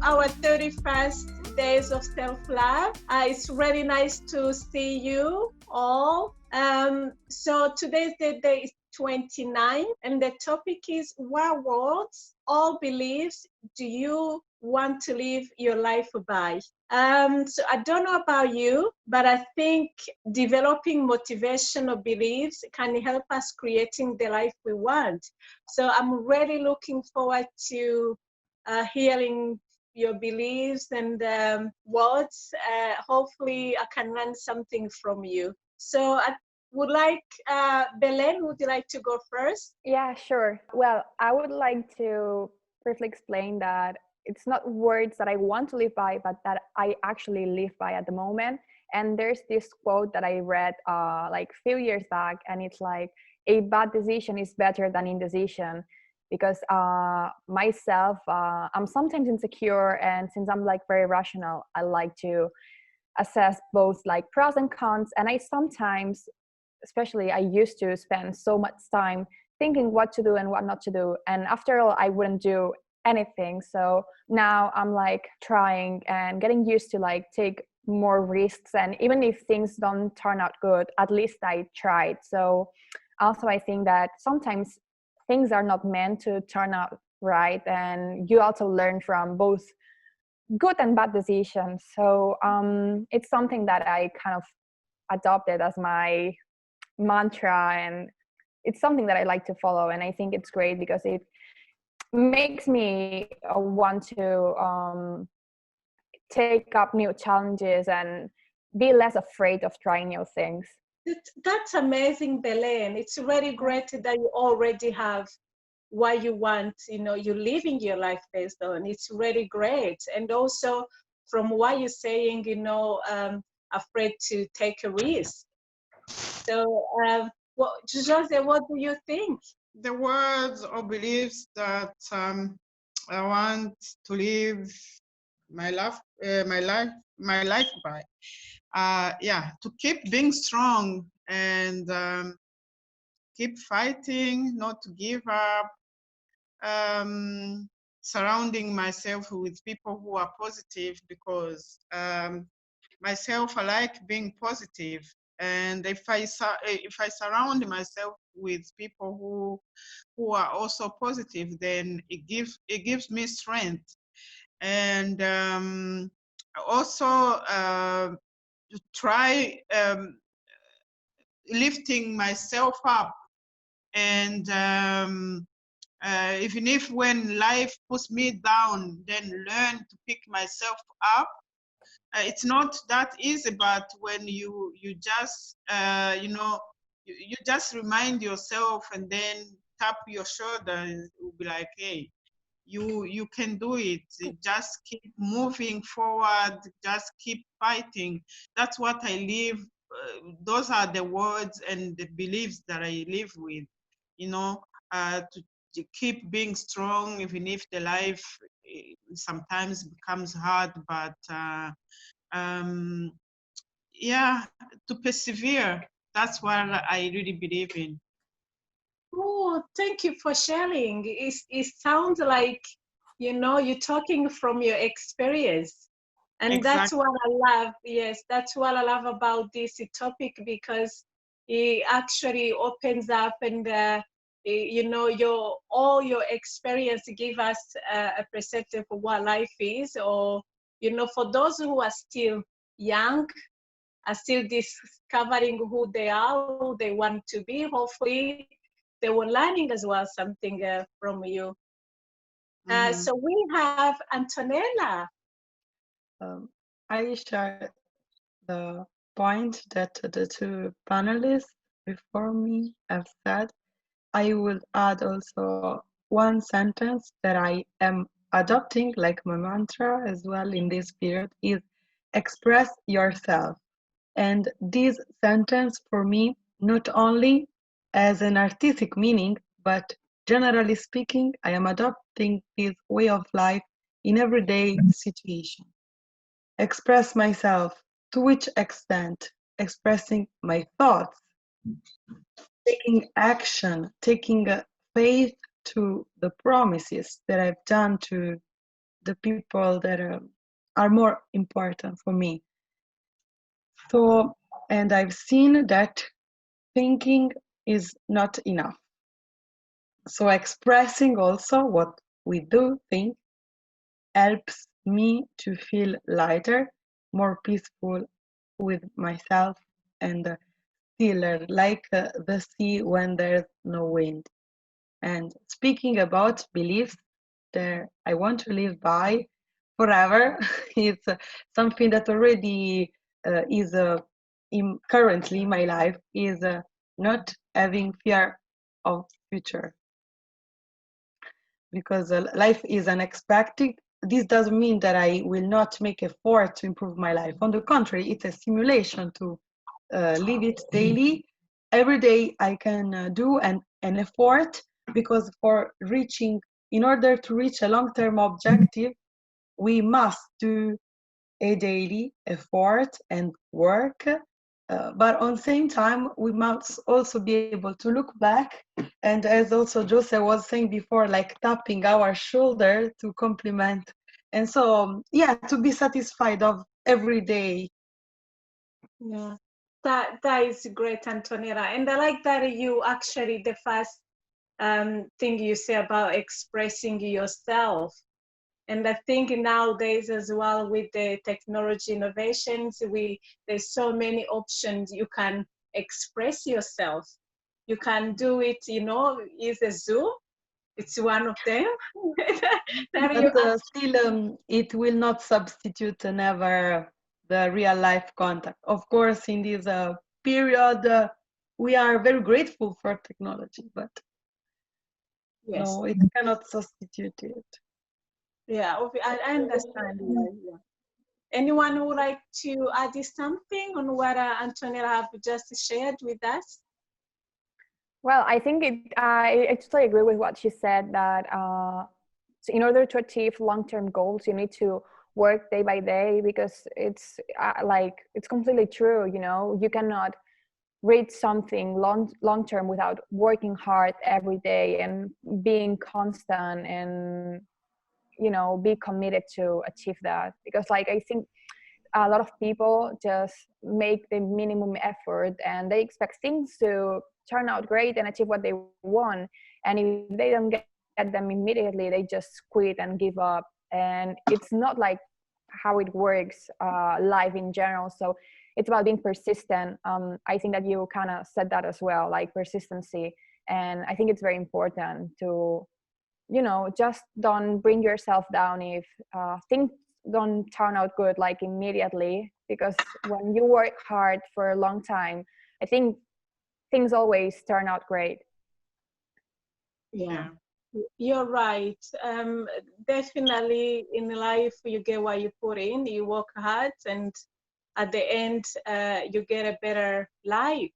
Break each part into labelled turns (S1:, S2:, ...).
S1: our 31st days of self-love. It's really nice to see you all. So today's the day is 29, and the topic is what words or beliefs do you want to live your life by? So I don't know about you, but I think developing motivational beliefs can help us creating the life we want. So I'm really looking forward to hearing your beliefs and words. Hopefully I can learn something from you. So I would like, Belen, would you like to go first?
S2: Yeah, sure. Well, I would like to briefly explain that it's not words that I want to live by, but that I actually live by at the moment. And there's this quote that I read like a few years back, and it's like, a bad decision is better than indecision. Because myself, I'm sometimes insecure, and since I'm like very rational, I like to assess both like pros and cons. And I sometimes, especially I used to spend so much time thinking what to do and what not to do, and after all I wouldn't do anything. So now I'm like trying and getting used to like take more risks, and even if things don't turn out good, at least I tried. So also I think that sometimes things are not meant to turn out right, and you also learn from both good and bad decisions. So it's something that I kind of adopted as my mantra, and it's something that I like to follow, and I think it's great because it makes me want to take up new challenges and be less afraid of trying new things.
S1: That's amazing, Belen. It's really great that you already have what you want, you're living your life based on. It's really great. And also from what you're saying, afraid to take a risk. So Jose, what do you think?
S3: The words or beliefs that I want to live my life by. To keep being strong and keep fighting, not to give up. Surrounding myself with people who are positive, because myself, I like being positive. And if I surround myself with people who are also positive, then it gives me strength. And also to try lifting myself up, and even if when life puts me down, then learn to pick myself up. It's not that easy, but when you just you just remind yourself and then tap your shoulder, and will be like, hey, you can do it. Just keep moving forward, just keep fighting. That's what I live. Those are the words and the beliefs that I live with, to keep being strong, even if the life sometimes becomes hard, but to persevere. That's what I really believe in.
S1: Oh, thank you for sharing. It sounds like, you're talking from your experience. And
S3: Exactly.
S1: That's what I love. Yes, that's what I love about this topic, because it actually opens up, and all your experience give us a perspective of what life is, or for those who are still young, are still discovering who they are, who they want to be. Hopefully they were learning as well something from you. So we have Antonella.
S4: I share the point that the two panelists before me have said. I will add also one sentence that I am adopting like my mantra as well in this period is express yourself. And this sentence for me, not only as an artistic meaning, but generally speaking, I am adopting this way of life in everyday situation. Express myself. To which extent? Expressing my thoughts, taking action, taking faith to the promises that I've done to the people that are more important for me. So, and I've seen that thinking is not enough. So expressing also what we do think helps me to feel lighter, more peaceful with myself, and stiller, like the sea when there's no wind. And speaking about beliefs that I want to live by forever, it's something that already is currently in my life is not having fear of future, because life is unexpected. This doesn't mean that I will not make effort to improve my life. On the contrary, it's a simulation to live it daily. Every day I can do an effort, because in order to reach a long-term objective, we must do a daily effort and work. But on the same time, we must also be able to look back. And as also Jose was saying before, like tapping our shoulder to compliment. And so, yeah, to be satisfied of every day.
S1: Yeah, that is great, Antonella. And I like that you actually, the first thing you say about expressing yourself. And I think nowadays as well, with the technology innovations, there's so many options you can express yourself. You can do it, use a Zoom. It's one of them. That you
S4: But still, it will not substitute never the real life contact. Of course, in this period, we are very grateful for technology, but
S1: yes.
S4: no, it cannot substitute it.
S1: Yeah, I understand. Yeah, yeah. Anyone who would like to add something on what Antonella have just shared with us?
S2: Well, I think I totally agree with what she said, that so in order to achieve long-term goals, you need to work day by day, because it's completely true. You cannot reach something long term without working hard every day and being constant, and be committed to achieve that. Because I think a lot of people just make the minimum effort and they expect things to turn out great and achieve what they want, and if they don't get them immediately, they just quit and give up. And it's not like how it works, life in general. So it's about being persistent. I think that you kind of said that as well, like persistency. And I think it's very important to just don't bring yourself down if things don't turn out good like immediately, because when you work hard for a long time, I think things always turn out great.
S1: Yeah, you're right. Definitely in life, you get what you put in, you work hard, and at the end, you get a better life.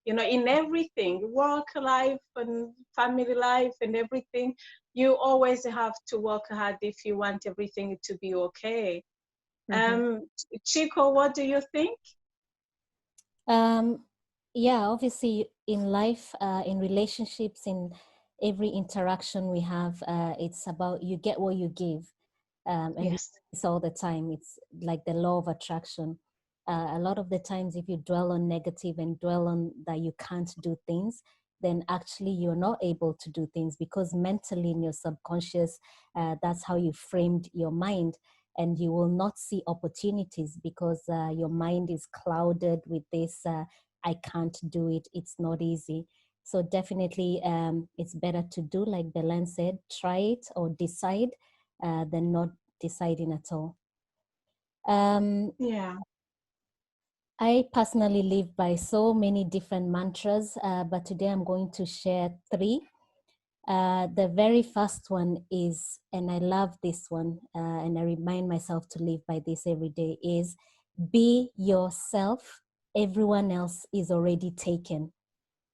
S1: In everything, work life and family life and everything, you always have to work hard if you want everything to be okay.
S2: Mm-hmm.
S1: Chico, what do you think?
S5: Um, yeah, obviously in life, in relationships, in every interaction we have, it's about you get what you give. And we
S1: Yes.
S5: say this all the time. It's like the law of attraction. A lot of the times, if you dwell on negative and dwell on that you can't do things, then actually you're not able to do things, because mentally in your subconscious, that's how you framed your mind. And you will not see opportunities because your mind is clouded with this, I can't do it, it's not easy. So definitely it's better to do like Belen said, try it or decide, than not deciding at all.
S1: Yeah.
S5: I personally live by so many different mantras, but today I'm going to share 3. The very first one is, and I love this one, and I remind myself to live by this every day, is be yourself. Everyone else is already taken.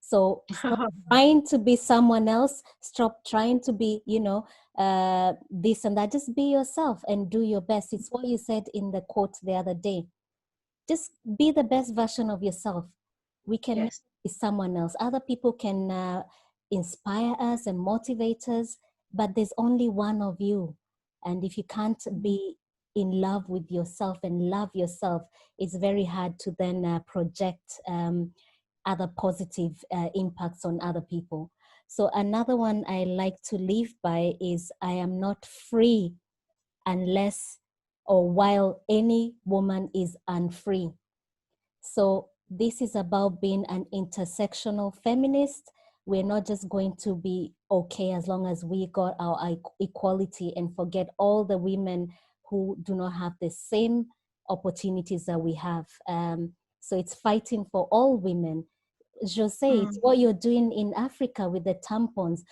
S5: So stop trying to be someone else. Stop trying to be, this and that. Just be yourself and do your best. It's what you said in the quote the other day. Just be the best version of yourself. We can
S1: Yes.
S5: be someone else. Other people can inspire us and motivate us, but there's only one of you. And if you can't be in love with yourself and love yourself, it's very hard to then project other positive impacts on other people. So another one I like to live by is I am not free unless or while any woman is unfree. So this is about being an intersectional feminist. We're not just going to be okay as long as we got our equality and forget all the women who do not have the same opportunities that we have. So it's fighting for all women. Jose, it's what you're doing in Africa with the tampons,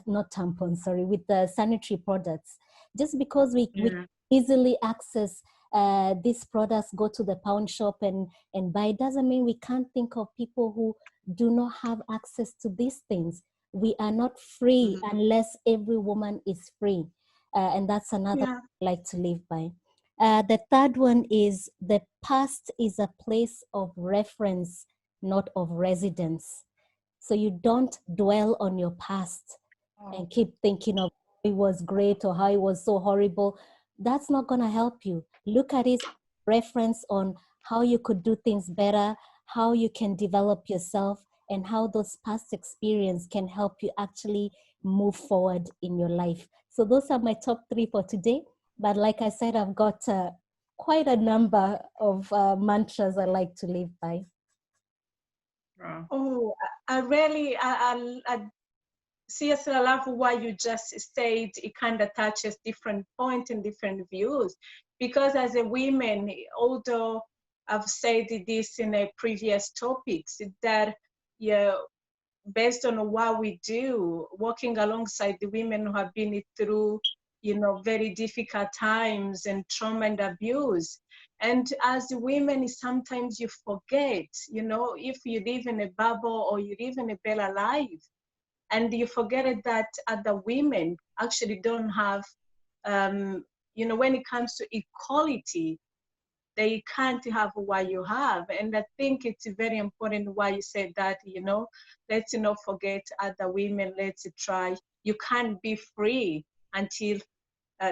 S5: not tampons, sorry, with the sanitary products. Just because we easily access these products, go to the pound shop and buy, doesn't mean we can't think of people who do not have access to these things. We are not free unless every woman is free. And that's another one I like to live by. The third one is the past is a place of reference, not of residence. So you don't dwell on your past and keep thinking of how it was great or how it was so horrible. That's not going to help you. Look at it, reference on how you could do things better, how you can develop yourself, and how those past experience can help you actually move forward in your life. So those are my top 3 for today. But like I said, I've got quite a number of mantras I like to live by.
S1: Oh, I really, seriously, I love what you just said. It kind of touches different points and different views. Because as a woman, although I've said this in a previous topics, that based on what we do, working alongside the women who have been through, very difficult times and trauma and abuse. And as women, sometimes you forget, if you live in a bubble or you live in a better life, and you forget that other women actually don't have, when it comes to equality, they can't have what you have. And I think it's very important why you said that, let's not forget other women, let's try. You can't be free until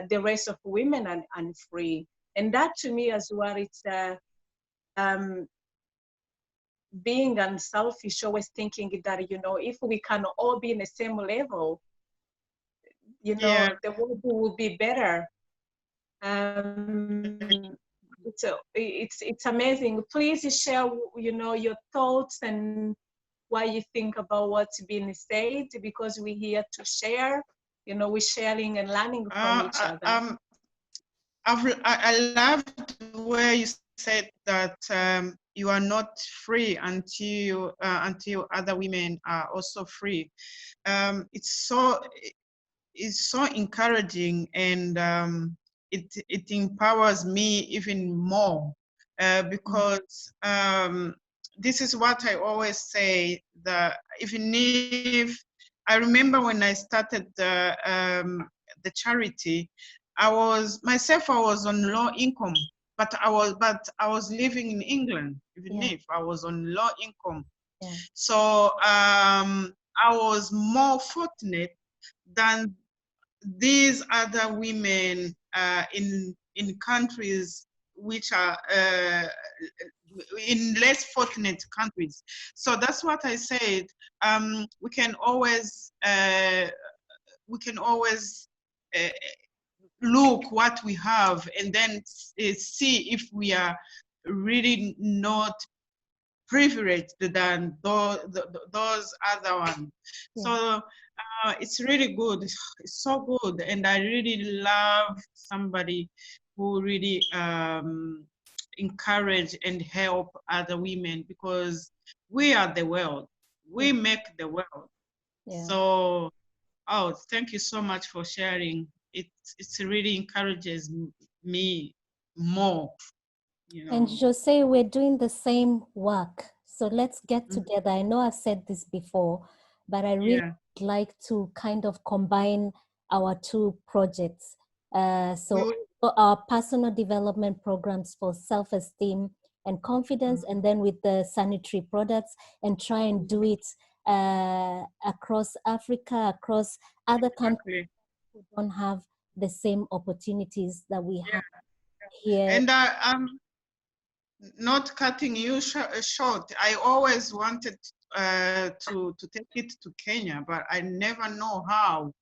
S1: the rest of women are free. And that to me as well, it's being unselfish, always thinking that, if we can all be in the same level, the world will be better. So it's amazing. Please share, your thoughts and what you think about what's being said, because we're here to share. We're sharing and learning from each other.
S3: I loved where you said that you are not free until other women are also free. It's so encouraging, and it empowers me even more, because this is what I always say, that even if I remember when I started the charity, I was on low income, but I was living in England, even if I was on low income. So I was more fortunate than these other women in countries which are in less fortunate countries. So that's what I said. We can always look what we have and then see if we are really not privileged than those other ones. So it's really good. It's so good, and I really love somebody who really encourage and help other women, because we are the world. We make the world. So, thank you so much for sharing. It really encourages me more.
S5: And Jose, we're doing the same work. So let's get together. I know I've said this before, but I really would like to kind of combine our 2 projects. So our personal development programs for self-esteem and confidence, and then with the sanitary products, and try and do it across Africa, across other countries who don't have the same opportunities that we
S3: Yeah.
S5: have here.
S3: And not cutting you short, I always wanted to take it to Kenya, but I never know how,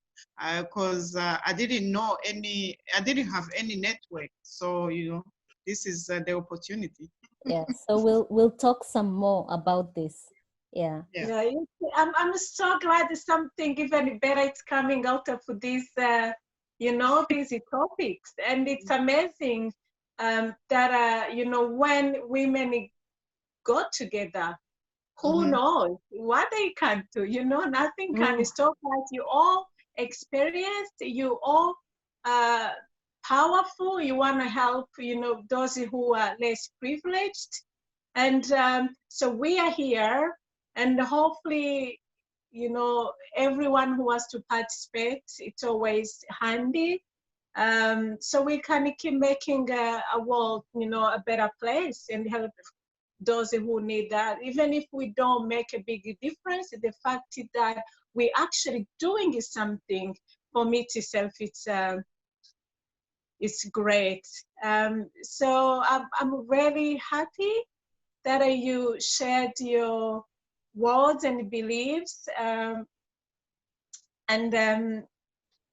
S3: because I didn't have any network. So, you know, this is the opportunity.
S5: Yeah, so we'll talk some more about this. Yeah.
S3: Yeah.
S1: Yeah, I'm so glad that something even better is coming out of these, you know, these topics. And it's amazing that, you know, when women go together, who knows what they can do? You know, nothing can stop us. You all experienced, you all powerful. You want to help, you know, those who are less privileged. And so we are here, and hopefully, you know, everyone who wants to participate, it's always handy. So we can keep making a world, you know, a better place and help those who need that. Even if we don't make a big difference, the fact that we're actually doing something, for me itself, it's great. So I'm really happy that you shared your words and beliefs.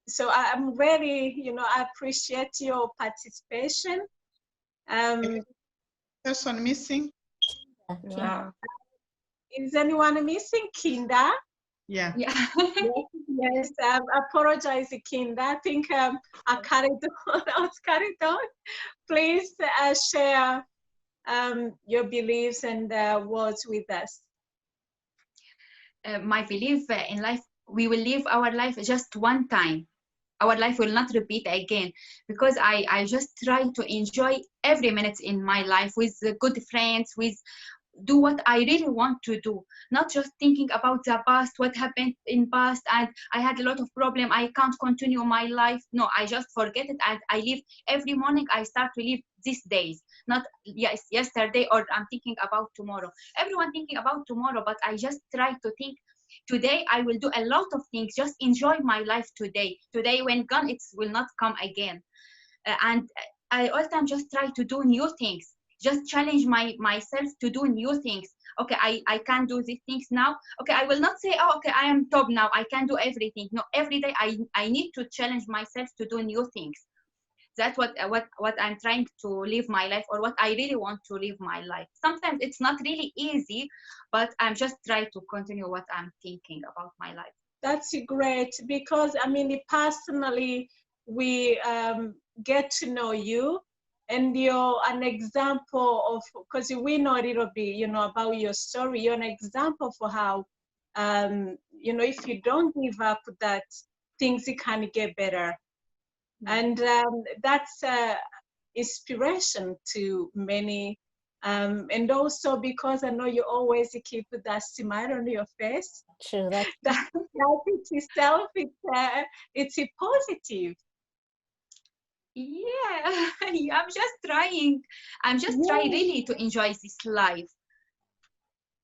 S1: So I'm really, you know, I appreciate your participation.
S3: Person missing?
S5: Okay.
S4: Yeah.
S1: Is anyone missing? Kinda?
S3: Yeah.
S6: Yeah.
S1: Yes, I apologize, Kinda. I think I carried on. I was carried on. Please share your beliefs and words with us.
S6: My belief in life, we will live our life just one time. Our life will not repeat again, because I just try to enjoy every minute in my life with good friends, with do what I really want to do, not just thinking about the past, what happened in past, and I had a lot of problem, I can't continue my life. No, I just forget it, and I live every morning. I start to live these days, not yes yesterday, or I'm thinking about tomorrow. Everyone thinking about tomorrow, but I just try to think today. I will do a lot of things, just enjoy my life today. Today when gone, it will not come again. And I all time just try to do new things, just challenge myself to do new things. Okay, I can do these things now. Okay, I will not say, oh, okay, I am top now, I can do everything. No, every day I need to challenge myself to do new things. That's what I'm trying to live my life, or what I really want to live my life. Sometimes it's not really easy, but I'm just trying to continue what I'm thinking about my life.
S1: That's great, because I mean, personally, we get to know you, and you're an example of, because we know a little bit, you know, about your story. You're an example for how, you know, if you don't give up, that things can get better. And that's inspiration to many. And also because I know you always keep that smile on your face.
S5: True. That's
S1: That it itself, it's a positive.
S6: Yeah. I'm just trying. I'm just trying
S1: Yeah.
S6: really to enjoy this life.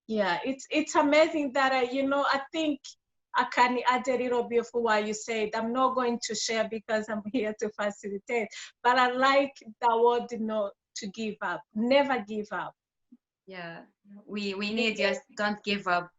S1: Yeah, it's amazing that you know, I think I can add a little bit of what you said. I'm not going to share because I'm here to facilitate, but I like the word, you know, to give up. Never give up.
S6: Yeah, we need, just don't give up.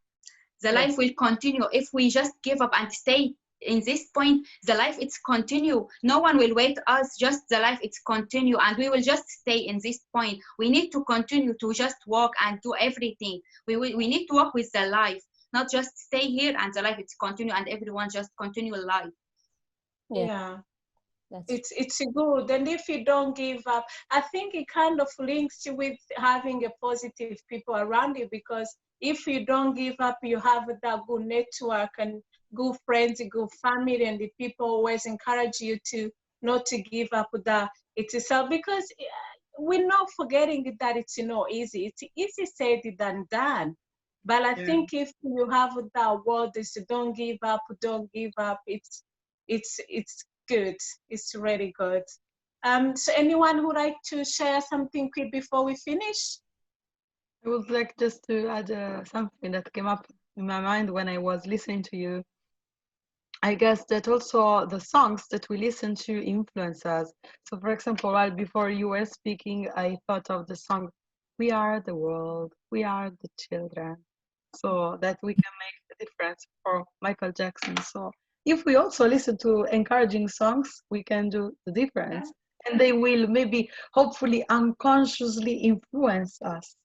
S6: The
S1: Yes.
S6: life will continue. If we just give up and stay in this point, the life it's continue. No one will wait us, just the life it's continue, and we will just stay in this point. We need to continue to just walk and do everything. We need to walk with the life, not just stay here and the life it's continue and everyone just continue life.
S5: yeah.
S1: Yeah.
S5: That's
S1: It's good, and if you don't give up, I think it kind of links with having a positive people around you, because if you don't give up, you have that good network and good friends, good family, and the people always encourage you to not to give up that itself, because we're not forgetting that it's not easy. It's easy said than done. But I
S3: Yeah.
S1: think if you have that word is don't give up, don't give up, it's good. It's really good. So anyone who like to share something quick before we finish?
S4: I would like just to add something that came up in my mind when I was listening to you. I guess that also the songs that we listen to influence us. So, for example, while before you were speaking, I thought of the song "We Are the World, We Are the Children," so that we can make the difference for Michael Jackson. So, if we also listen to encouraging songs, we can do the difference, and they will maybe, hopefully, unconsciously influence us.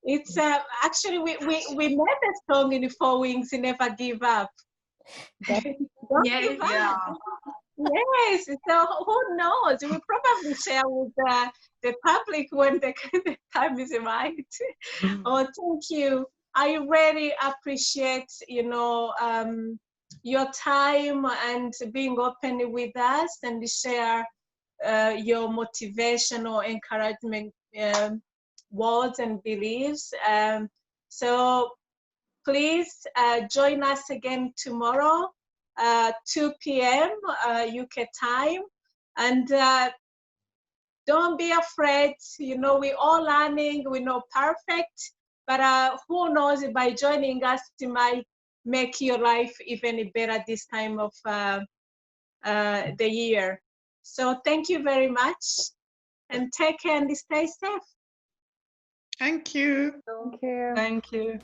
S1: It's actually we made a song in Four Wings, Never Give Up. Don't give up.
S4: Yeah.
S1: Yes, so who knows? We'll probably share with the public when the time is right. Oh, thank you. I really appreciate, your time and being open with us and share your motivational encouragement words and beliefs. So please join us again tomorrow, 2 p.m. UK time. And don't be afraid. We're all learning. We're not perfect. But who knows, by joining us, it might make your life even better this time of the year. So thank you very much. And take care and stay safe.
S3: Thank you.
S2: Thank you.
S4: Thank you.